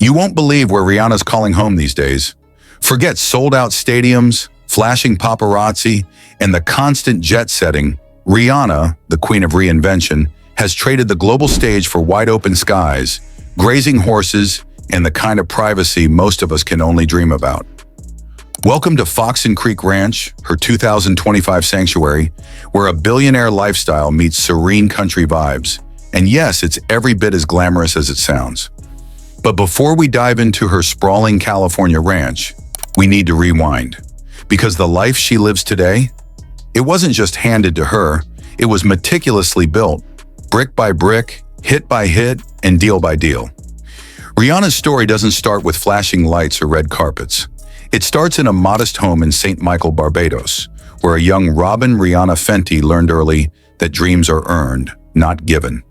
You won't believe where Rihanna's calling home these days. Forget sold-out stadiums, flashing paparazzi, and the constant jet-setting. Rihanna, the queen of reinvention, has traded the global stage for wide-open skies, grazing horses, and the kind of privacy most of us can only dream about. Welcome to Foxen Creek Ranch, her 2025 sanctuary, where a billionaire lifestyle meets serene country vibes. And yes, it's every bit as glamorous as it sounds. But before we dive into her sprawling California ranch, we need to rewind. Because the life she lives today, it wasn't just handed to her, it was meticulously built, brick by brick, hit by hit, and deal by deal. Rihanna's story doesn't start with flashing lights or red carpets. It starts in a modest home in St. Michael, Barbados, where a young Robin Rihanna Fenty learned early that dreams are earned, not given.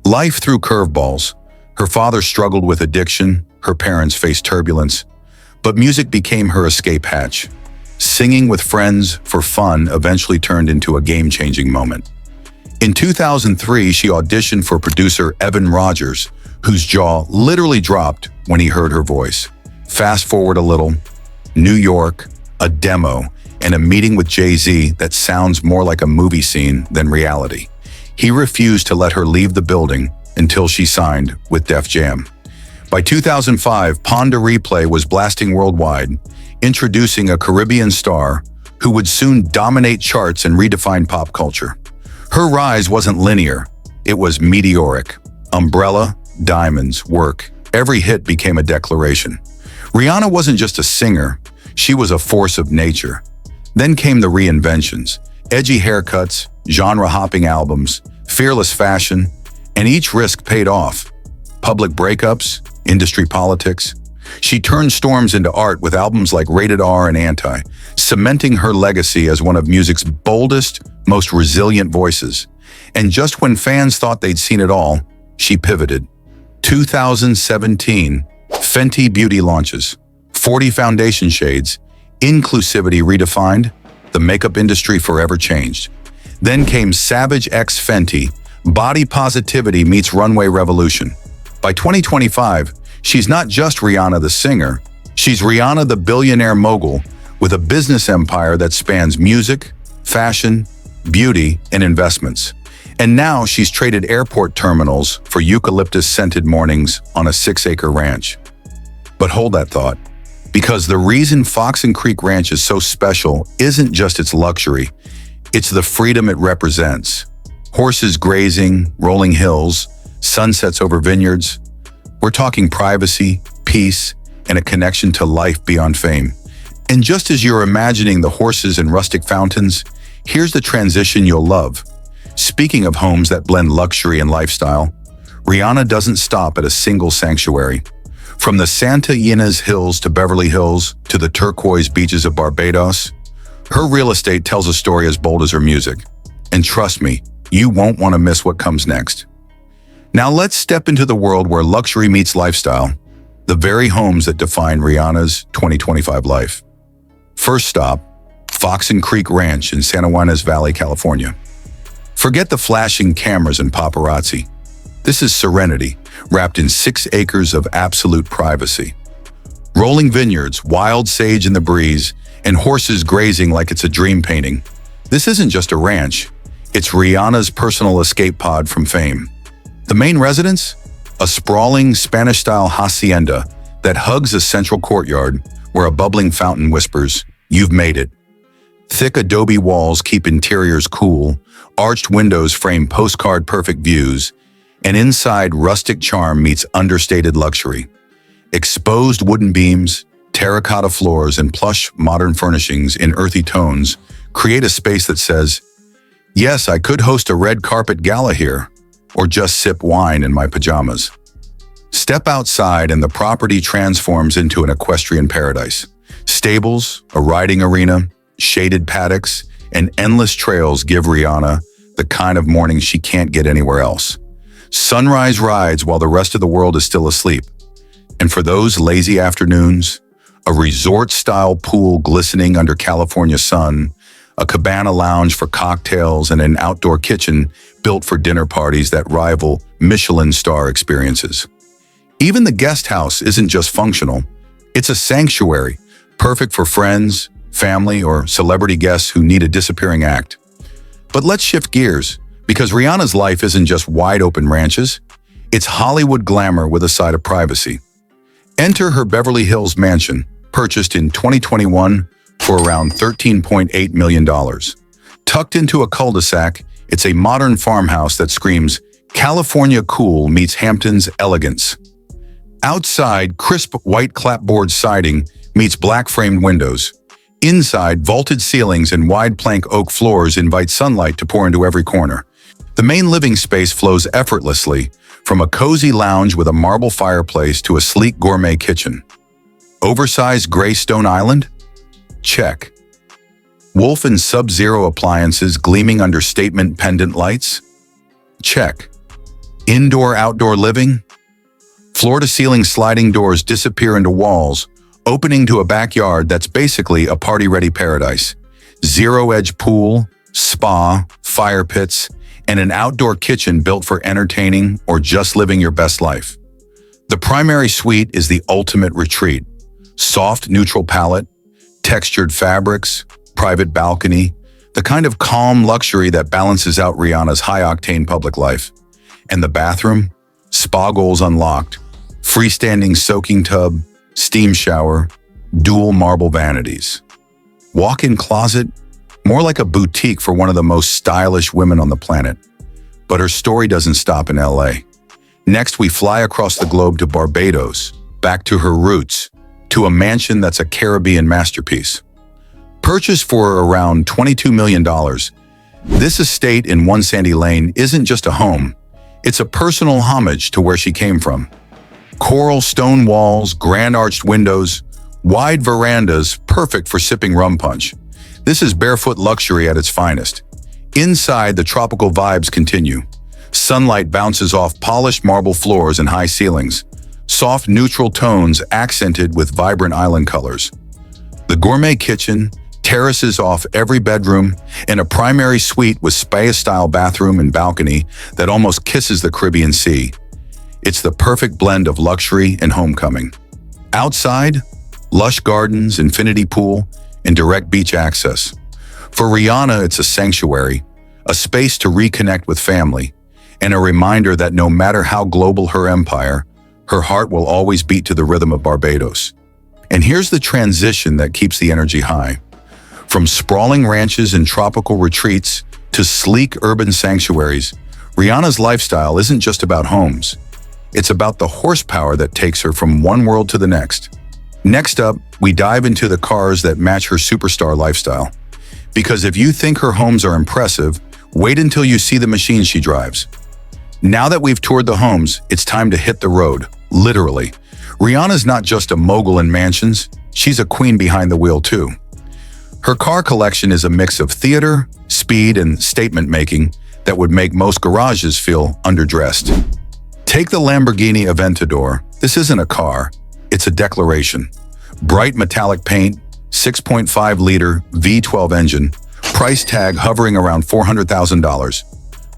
Life threw curveballs. Her father struggled with addiction, her parents faced turbulence, but music became her escape hatch. Singing with friends for fun eventually turned into a game-changing moment. In 2003, she auditioned for producer Evan Rogers, whose jaw literally dropped when he heard her voice. Fast forward a little, New York, a demo, and a meeting with Jay-Z that sounds more like a movie scene than reality. He refused to let her leave the building until she signed with Def Jam. By 2005, Pon de Replay was blasting worldwide, introducing a Caribbean star who would soon dominate charts and redefine pop culture. Her rise wasn't linear, it was meteoric. Umbrella, Diamonds, Work, every hit became a declaration. Rihanna wasn't just a singer, she was a force of nature. Then came the reinventions, edgy haircuts, genre-hopping albums, fearless fashion, and each risk paid off. Public breakups, industry politics. She turned storms into art with albums like Rated R and Anti, cementing her legacy as one of music's boldest, most resilient voices. And just when fans thought they'd seen it all, she pivoted. 2017, Fenty Beauty launches. 40 foundation shades, inclusivity redefined, the makeup industry forever changed. Then came Savage X Fenty, body positivity meets runway revolution. By 2025, she's not just Rihanna the singer, she's Rihanna the billionaire mogul with a business empire that spans music, fashion, beauty, and investments. And now she's traded airport terminals for eucalyptus-scented mornings on a 6-acre ranch. But hold that thought, because the reason Foxen Creek Ranch is so special isn't just its luxury, it's the freedom it represents. Horses grazing, rolling hills, sunsets over vineyards. We're talking privacy, peace, and a connection to life beyond fame. And just as you're imagining the horses and rustic fountains, here's the transition you'll love. Speaking of homes that blend luxury and lifestyle, Rihanna doesn't stop at a single sanctuary. From the Santa Ynez Hills to Beverly Hills to the turquoise beaches of Barbados, her real estate tells a story as bold as her music. And trust me, you won't want to miss what comes next. Now let's step into the world where luxury meets lifestyle, the very homes that define Rihanna's 2025 life. First stop, Foxen Creek Ranch in Santa Ynez Valley, California. Forget the flashing cameras and paparazzi. This is serenity, wrapped in 6 acres of absolute privacy. Rolling vineyards, wild sage in the breeze, and horses grazing like it's a dream painting. This isn't just a ranch, it's Rihanna's personal escape pod from fame. The main residence? A sprawling Spanish-style hacienda that hugs a central courtyard where a bubbling fountain whispers, "You've made it." Thick adobe walls keep interiors cool, arched windows frame postcard-perfect views, and inside rustic charm meets understated luxury. Exposed wooden beams, terracotta floors, and plush modern furnishings in earthy tones create a space that says, "Yes, I could host a red carpet gala here, or just sip wine in my pajamas." Step outside and the property transforms into an equestrian paradise. Stables, a riding arena, shaded paddocks, and endless trails give Rihanna the kind of morning she can't get anywhere else. Sunrise rides while the rest of the world is still asleep. And for those lazy afternoons, a resort-style pool glistening under California sun, a cabana lounge for cocktails, and an outdoor kitchen built for dinner parties that rival Michelin star experiences. Even the guest house isn't just functional. It's a sanctuary, perfect for friends, family, or celebrity guests who need a disappearing act. But let's shift gears, because Rihanna's life isn't just wide-open ranches. It's Hollywood glamour with a side of privacy. Enter her Beverly Hills mansion, purchased in 2021 for around $13.8 million. Tucked into a cul-de-sac, it's a modern farmhouse that screams California cool meets Hampton's elegance. Outside, crisp white clapboard siding meets black framed windows. Inside, vaulted ceilings and wide plank oak floors invite sunlight to pour into every corner. The main living space flows effortlessly, from a cozy lounge with a marble fireplace to a sleek gourmet kitchen. Oversized gray stone island? Check. Wolf and Sub-Zero appliances gleaming under statement pendant lights? Check. Indoor-outdoor living? Floor-to-ceiling sliding doors disappear into walls, opening to a backyard that's basically a party-ready paradise. Zero-edge pool, spa, fire pits, and an outdoor kitchen built for entertaining or just living your best life. The primary suite is the ultimate retreat. Soft, neutral palette, textured fabrics, private balcony, the kind of calm luxury that balances out Rihanna's high-octane public life. And the bathroom? Spa goals unlocked. Freestanding soaking tub, steam shower, dual marble vanities. Walk-in closet? More like a boutique for one of the most stylish women on the planet. But her story doesn't stop in LA. Next, we fly across the globe to Barbados, back to her roots, to a mansion that's a Caribbean masterpiece. Purchased for around $22 million, this estate in One Sandy Lane isn't just a home. It's a personal homage to where she came from. Coral stone walls, grand arched windows, wide verandas perfect for sipping rum punch. This is barefoot luxury at its finest. Inside, the tropical vibes continue. Sunlight bounces off polished marble floors and high ceilings. Soft, neutral tones accented with vibrant island colors. The gourmet kitchen terraces off every bedroom, and a primary suite with spa-style bathroom and balcony that almost kisses the Caribbean Sea. It's the perfect blend of luxury and homecoming. Outside, lush gardens, infinity pool, and direct beach access. For Rihanna, it's a sanctuary, a space to reconnect with family, and a reminder that no matter how global her empire, her heart will always beat to the rhythm of Barbados. And here's the transition that keeps the energy high. From sprawling ranches and tropical retreats to sleek urban sanctuaries, Rihanna's lifestyle isn't just about homes. It's about the horsepower that takes her from one world to the next. Next up, we dive into the cars that match her superstar lifestyle. Because if you think her homes are impressive, wait until you see the machines she drives. Now that we've toured the homes, it's time to hit the road, literally. Rihanna's not just a mogul in mansions, she's a queen behind the wheel too. Her car collection is a mix of theater, speed, and statement-making that would make most garages feel underdressed. Take the Lamborghini Aventador. This isn't a car, it's a declaration. Bright metallic paint, 6.5-liter V12 engine, price tag hovering around $400,000.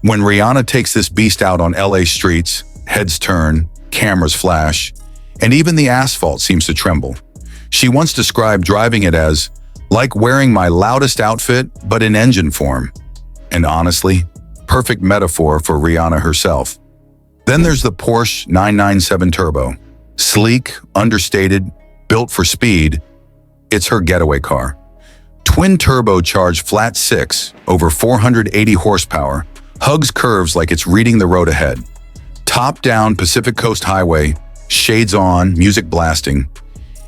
When Rihanna takes this beast out on LA streets, heads turn, cameras flash, and even the asphalt seems to tremble. She once described driving it as, like wearing my loudest outfit, but in engine form. And honestly, perfect metaphor for Rihanna herself. Then there's the Porsche 997 Turbo. Sleek, understated, built for speed, it's her getaway car. Twin turbocharged flat six, over 480 horsepower, hugs curves like it's reading the road ahead. Top-down Pacific Coast Highway, shades on, music blasting.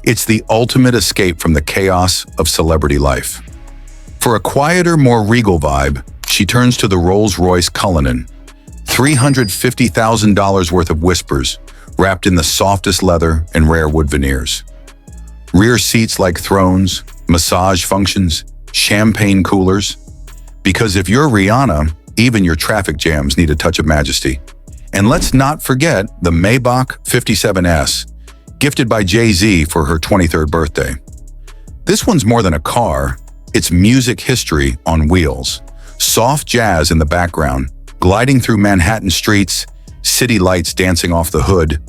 It's the ultimate escape from the chaos of celebrity life. For a quieter, more regal vibe, she turns to the Rolls-Royce Cullinan. $350,000 worth of whispers, wrapped in the softest leather and rare wood veneers. Rear seats like thrones, massage functions, champagne coolers. Because if you're Rihanna, even your traffic jams need a touch of majesty. And let's not forget the Maybach 57S, gifted by Jay-Z for her 23rd birthday. This one's more than a car, it's music history on wheels. Soft jazz in the background, gliding through Manhattan streets, city lights dancing off the hood.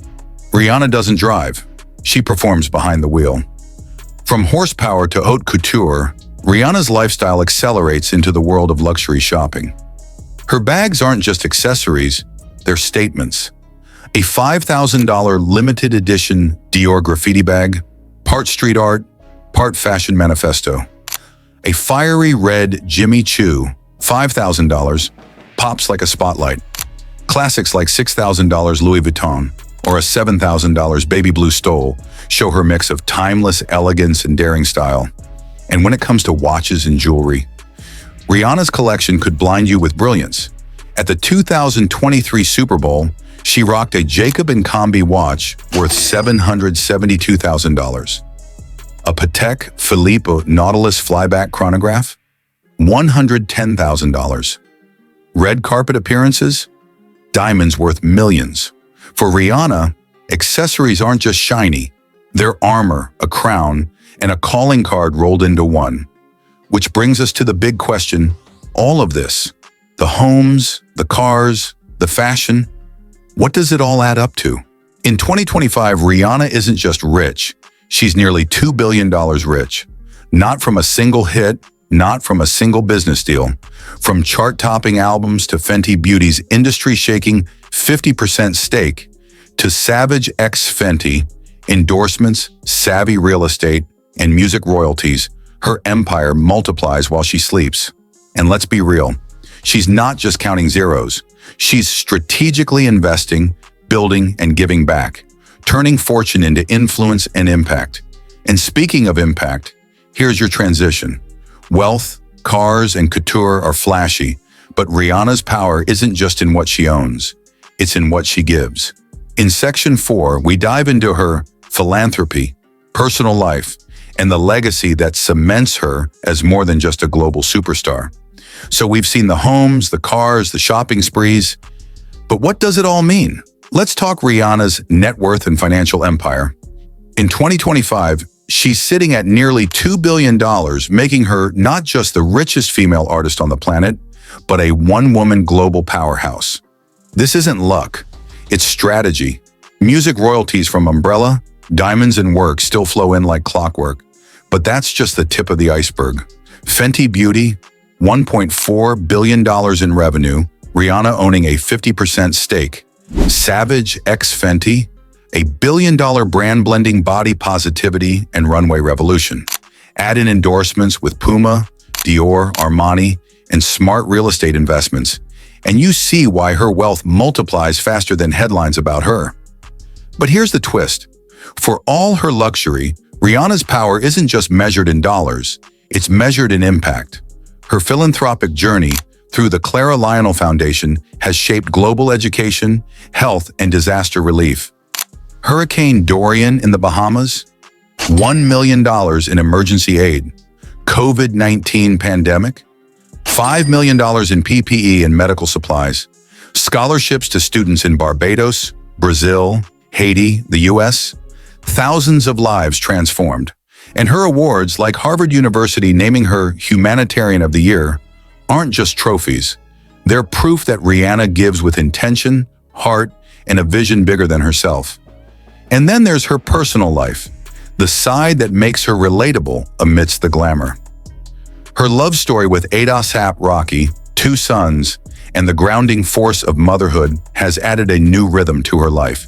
Rihanna doesn't drive. She performs behind the wheel. From horsepower to haute couture, Rihanna's lifestyle accelerates into the world of luxury shopping. Her bags aren't just accessories, they're statements. A $5,000 limited edition Dior graffiti bag, part street art, part fashion manifesto. A fiery red Jimmy Choo, $5,000, pops like a spotlight. Classics like $6,000 Louis Vuitton or a $7,000 baby blue stole show her mix of timeless elegance and daring style. And when it comes to watches and jewelry, Rihanna's collection could blind you with brilliance. At the 2023 Super Bowl, she rocked a Jacob & Combi watch worth $772,000. A Patek Philippe Nautilus flyback chronograph, $110,000. Red carpet appearances, diamonds worth millions. For Rihanna, accessories aren't just shiny. They're armor, a crown, and a calling card rolled into one. Which brings us to the big question, all of this, the homes, the cars, the fashion, what does it all add up to? In 2025, Rihanna isn't just rich, she's nearly $2 billion rich. Not from a single hit, not from a single business deal. From chart-topping albums to Fenty Beauty's industry-shaking 50% stake, to Savage X Fenty, endorsements, savvy real estate, and music royalties, her empire multiplies while she sleeps. And let's be real, she's not just counting zeros. She's strategically investing, building, and giving back, turning fortune into influence and impact. And speaking of impact, here's your transition. Wealth, cars, and couture are flashy, but Rihanna's power isn't just in what she owns, it's in what she gives. In Section 4, we dive into her philanthropy, personal life, and the legacy that cements her as more than just a global superstar. So we've seen the homes, the cars, the shopping sprees, but what does it all mean? Let's talk Rihanna's net worth and financial empire. In 2025, she's sitting at nearly $2 billion, making her not just the richest female artist on the planet, but a one-woman global powerhouse. This isn't luck, it's strategy. Music royalties from Umbrella, diamonds and work still flow in like clockwork, but that's just the tip of the iceberg. Fenty Beauty, $1.4 billion in revenue, Rihanna owning a 50% stake. Savage X Fenty, a billion-dollar brand-blending body positivity and runway revolution. Add in endorsements with Puma, Dior, Armani, and smart real estate investments, and you see why her wealth multiplies faster than headlines about her. But here's the twist. For all her luxury, Rihanna's power isn't just measured in dollars, it's measured in impact. Her philanthropic journey through the Clara Lionel Foundation has shaped global education, health, and disaster relief. Hurricane Dorian in the Bahamas, $1 million in emergency aid. COVID-19 pandemic, $5 million in PPE and medical supplies. Scholarships to students in Barbados, Brazil, Haiti, the US. Thousands of lives transformed. And her awards, like Harvard University naming her Humanitarian of the Year, aren't just trophies. They're proof that Rihanna gives with intention, heart, and a vision bigger than herself. And then there's her personal life, the side that makes her relatable amidst the glamour. Her love story with ASAP Rocky, 2 sons, and the grounding force of motherhood has added a new rhythm to her life.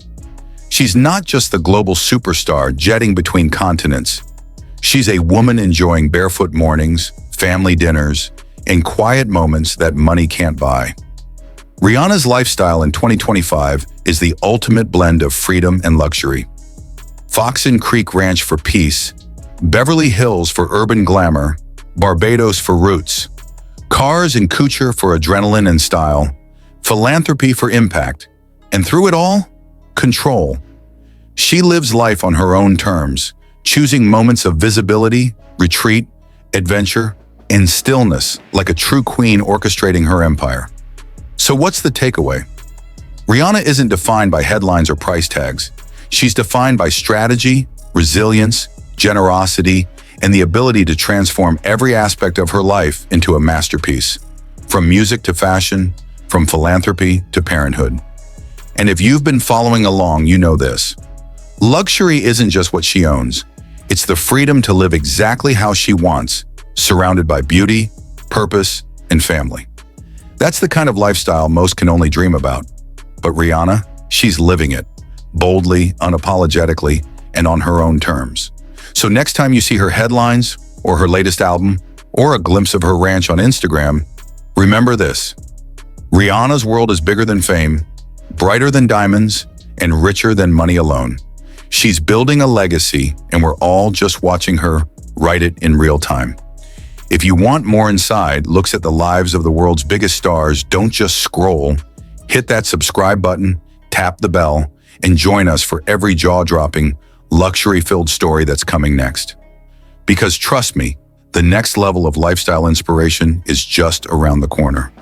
She's not just the global superstar jetting between continents. She's a woman enjoying barefoot mornings, family dinners, and quiet moments that money can't buy. Rihanna's lifestyle in 2025 is the ultimate blend of freedom and luxury. Foxen Creek Ranch for peace, Beverly Hills for urban glamour, Barbados for roots, cars and couture for adrenaline and style, philanthropy for impact, and through it all, control. She lives life on her own terms, choosing moments of visibility, retreat, adventure, and stillness like a true queen orchestrating her empire. So what's the takeaway? Rihanna isn't defined by headlines or price tags. She's defined by strategy, resilience, generosity, and the ability to transform every aspect of her life into a masterpiece, from music to fashion, from philanthropy to parenthood. And if you've been following along, you know this. Luxury isn't just what she owns. It's the freedom to live exactly how she wants, surrounded by beauty, purpose, and family. That's the kind of lifestyle most can only dream about. But Rihanna, she's living it, boldly, unapologetically, and on her own terms. So next time you see her headlines, or her latest album, or a glimpse of her ranch on Instagram, remember this: Rihanna's world is bigger than fame, brighter than diamonds, and richer than money alone. She's building a legacy, and we're all just watching her write it in real time. If you want more inside looks at the lives of the world's biggest stars, don't just scroll. Hit that subscribe button, tap the bell, and join us for every jaw-dropping, luxury-filled story that's coming next. Because trust me, the next level of lifestyle inspiration is just around the corner.